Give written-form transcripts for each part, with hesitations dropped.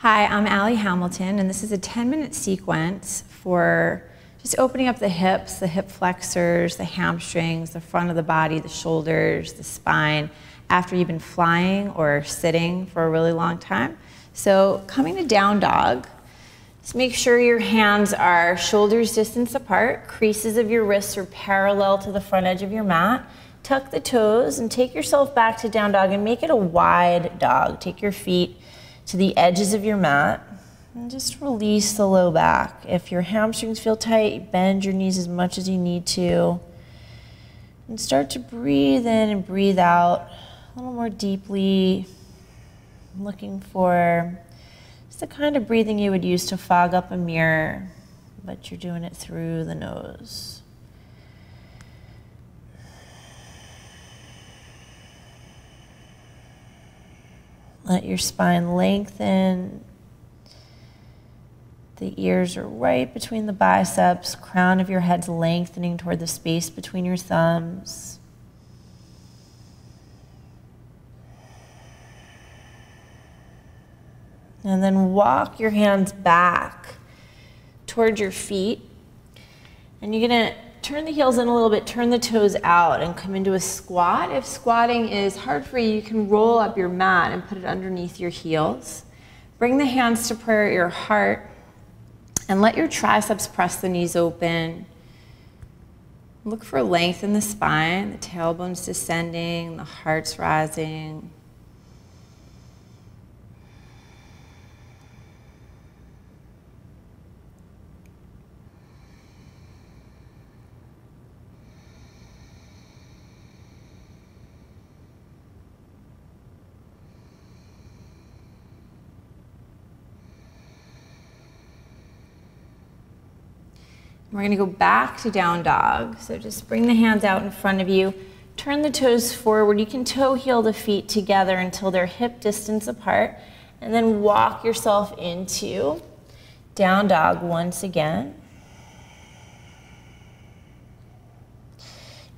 Hi, I'm Allie Hamilton, and this is a 10-minute sequence for just opening up the hips, the hip flexors, the hamstrings, the front of the body, the shoulders, the spine, after you've been flying or sitting for a really long time. So coming to down dog, just make sure your hands are shoulders distance apart, creases of your wrists are parallel to the front edge of your mat. Tuck the toes and take yourself back to down dog and make it a wide dog. Take your feet to the edges of your mat and just release the low back. If your hamstrings feel tight, bend your knees as much as you need to. And start to breathe in and breathe out a little more deeply. I'm looking for just the kind of breathing you would use to fog up a mirror, but you're doing it through the nose. Let your spine lengthen. The ears are right between the biceps. Crown of your head's lengthening toward the space between your thumbs. And then walk your hands back toward your feet. And you're gonna turn the heels in a little bit, turn the toes out, and come into a squat. If squatting is hard for you, you can roll up your mat and put it underneath your heels. Bring the hands to prayer at your heart, and let your triceps press the knees open. Look for length in the spine, the tailbone's descending, the heart's rising. We're going to go back to down dog. So just bring the hands out in front of you. Turn the toes forward. You can toe heel the feet together until they're hip distance apart. And then walk yourself into down dog once again.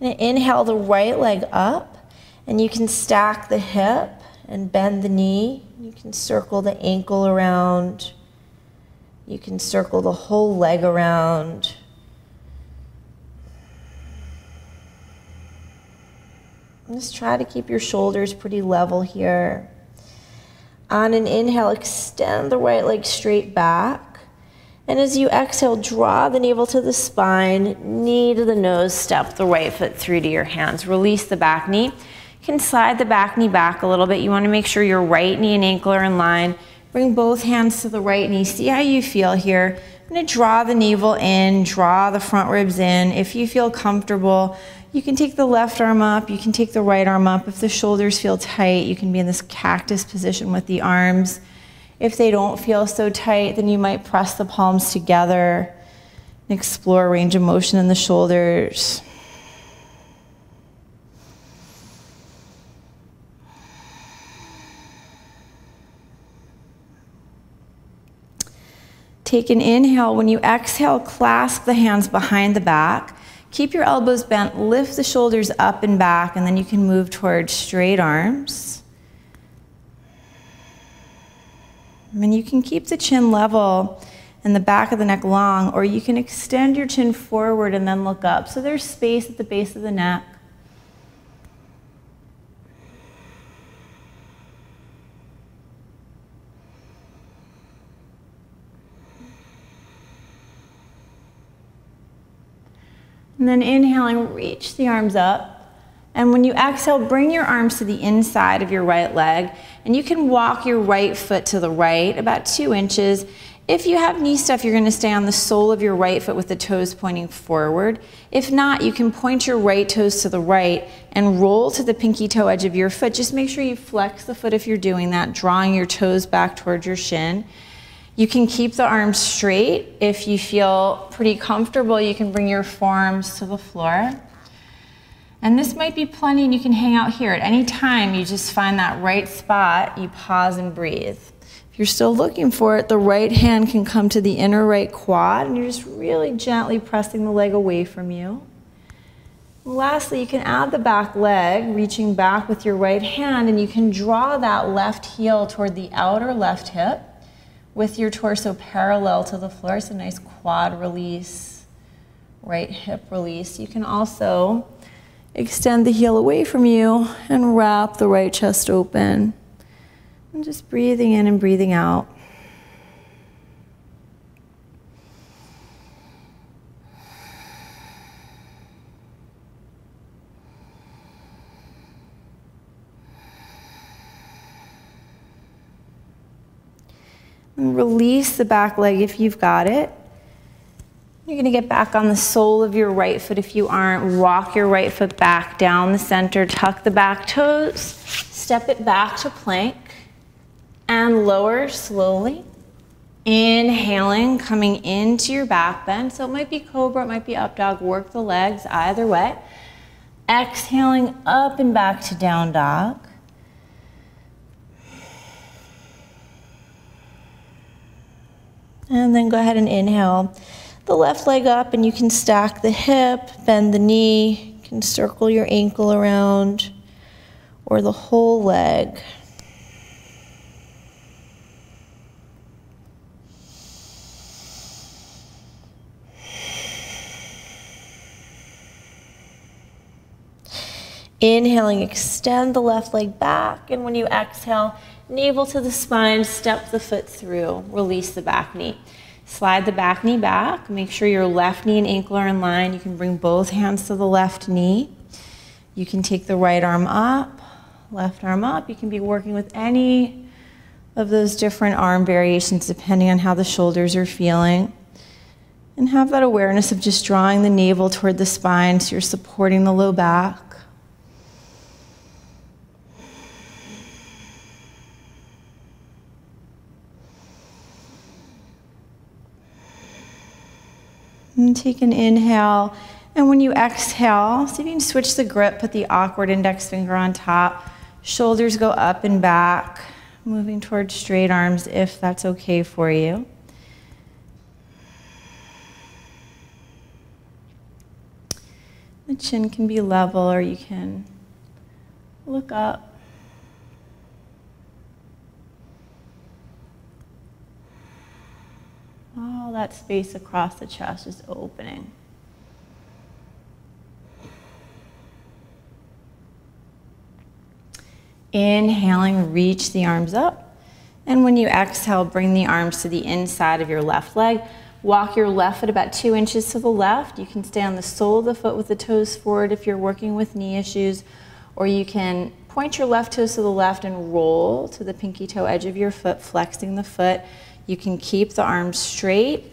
And inhale the right leg up. And you can stack the hip and bend the knee. You can circle the ankle around. You can circle the whole leg around. Just try to keep your shoulders pretty level here. On an inhale, extend the right leg straight back. And as you exhale, draw the navel to the spine, knee to the nose, step the right foot through to your hands. Release the back knee. You can slide the back knee back a little bit. You want to make sure your right knee and ankle are in line. Bring both hands to the right knee. See how you feel here. I'm going to draw the navel in, draw the front ribs in. If you feel comfortable, you can take the left arm up, you can take the right arm up. If the shoulders feel tight, you can be in this cactus position with the arms. If they don't feel so tight, then you might press the palms together and explore range of motion in the shoulders. Take an inhale. When you exhale, clasp the hands behind the back. Keep your elbows bent, lift the shoulders up and back, and then you can move towards straight arms. And you can keep the chin level and the back of the neck long, or you can extend your chin forward and then look up. So there's space at the base of the neck. And then inhaling, reach the arms up. And when you exhale, bring your arms to the inside of your right leg. And you can walk your right foot to the right about 2 inches. If you have knee stuff, you're going to stay on the sole of your right foot with the toes pointing forward. If not, you can point your right toes to the right and roll to the pinky toe edge of your foot. Just make sure you flex the foot if you're doing that, drawing your toes back towards your shin. You can keep the arms straight. If you feel pretty comfortable, you can bring your forearms to the floor. And this might be plenty, and you can hang out here. At any time, you just find that right spot, you pause and breathe. If you're still looking for it, the right hand can come to the inner right quad, and you're just really gently pressing the leg away from you. Lastly, you can add the back leg, reaching back with your right hand, and you can draw that left heel toward the outer left hip. with your torso parallel to the floor. It's a nice quad release, right hip release. You can also extend the heel away from you and wrap the right chest open. And just breathing in and breathing out. And release the back leg if you've got it. You're going to get back on the sole of your right foot if you aren't. Walk your right foot back down the center, tuck the back toes, step it back to plank, and lower slowly. Inhaling, coming into your back bend. So it might be cobra, it might be up dog. Work the legs either way. Exhaling up and back to down dog. And then go ahead and inhale the left leg up, and you can stack the hip, bend the knee, you can circle your ankle around, or the whole leg. Inhaling, extend the left leg back, and when you exhale, navel to the spine, step the foot through, release the back knee. Slide the back knee back, make sure your left knee and ankle are in line. You can bring both hands to the left knee. You can take the right arm up, left arm up. You can be working with any of those different arm variations depending on how the shoulders are feeling. And have that awareness of just drawing the navel toward the spine so you're supporting the low back. And take an inhale, and when you exhale, see if you can switch the grip, put the awkward index finger on top, shoulders go up and back, moving towards straight arms if that's okay for you. The chin can be level, or you can look up. All that space across the chest is opening. Inhaling, reach the arms up. And when you exhale, bring the arms to the inside of your left leg. Walk your left foot about 2 inches to the left. You can stay on the sole of the foot with the toes forward if you're working with knee issues, or you can point your left toes to the left and roll to the pinky toe edge of your foot, flexing the foot. You can keep the arms straight,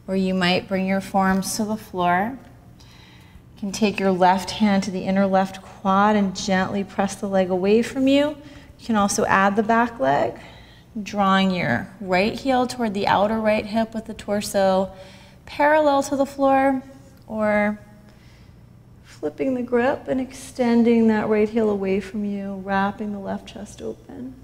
or you might bring your forearms to the floor. You can take your left hand to the inner left quad and gently press the leg away from you. You can also add the back leg, drawing your right heel toward the outer right hip with the torso parallel to the floor, or flipping the grip and extending that right heel away from you, wrapping the left chest open.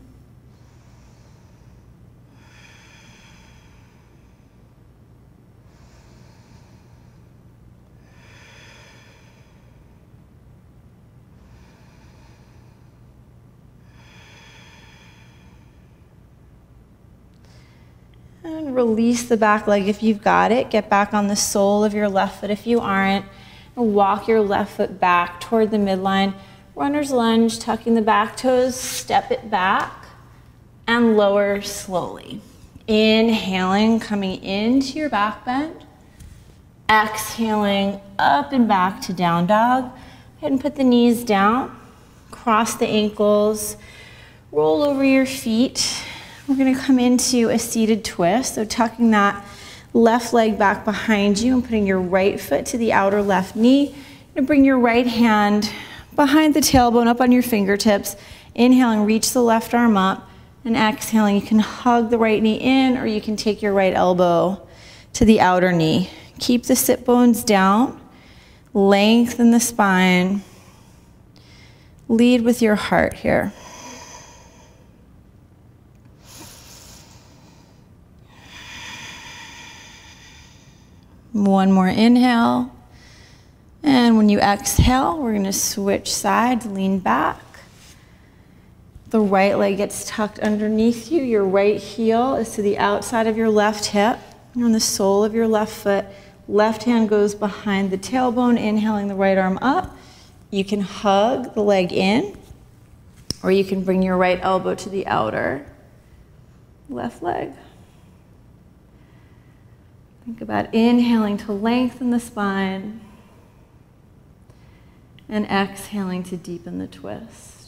And release the back leg if you've got it. Get back on the sole of your left foot if you aren't. And walk your left foot back toward the midline. Runner's lunge, tucking the back toes, step it back, and lower slowly. Inhaling, coming into your back bend. Exhaling, up and back to down dog. Go ahead and put the knees down. Cross the ankles. Roll over your feet. We're going to come into a seated twist, so tucking that left leg back behind you and putting your right foot to the outer left knee. You're going to bring your right hand behind the tailbone up on your fingertips. Inhaling, reach the left arm up, and exhaling, you can hug the right knee in, or you can take your right elbow to the outer knee. Keep the sit bones down, lengthen the spine. Lead with your heart here. One more inhale, and when you exhale, we're going to switch sides, lean back, The right leg gets tucked underneath you. Your right heel is to the outside of your left hip. You're on the sole of your left foot. Left hand goes behind the tailbone, inhaling the right arm up. You can hug the leg in, or you can bring your right elbow to the outer left leg. Think about inhaling to lengthen the spine and exhaling to deepen the twist.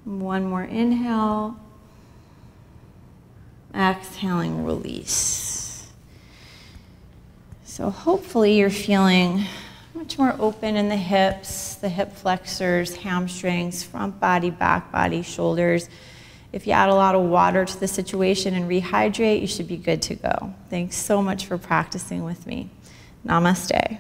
One more inhale. Exhaling, release. So hopefully you're feeling much more open in the hips, the hip flexors, hamstrings, front body, back body, shoulders. If you add a lot of water to the situation and rehydrate, you should be good to go. Thanks so much for practicing with me. Namaste.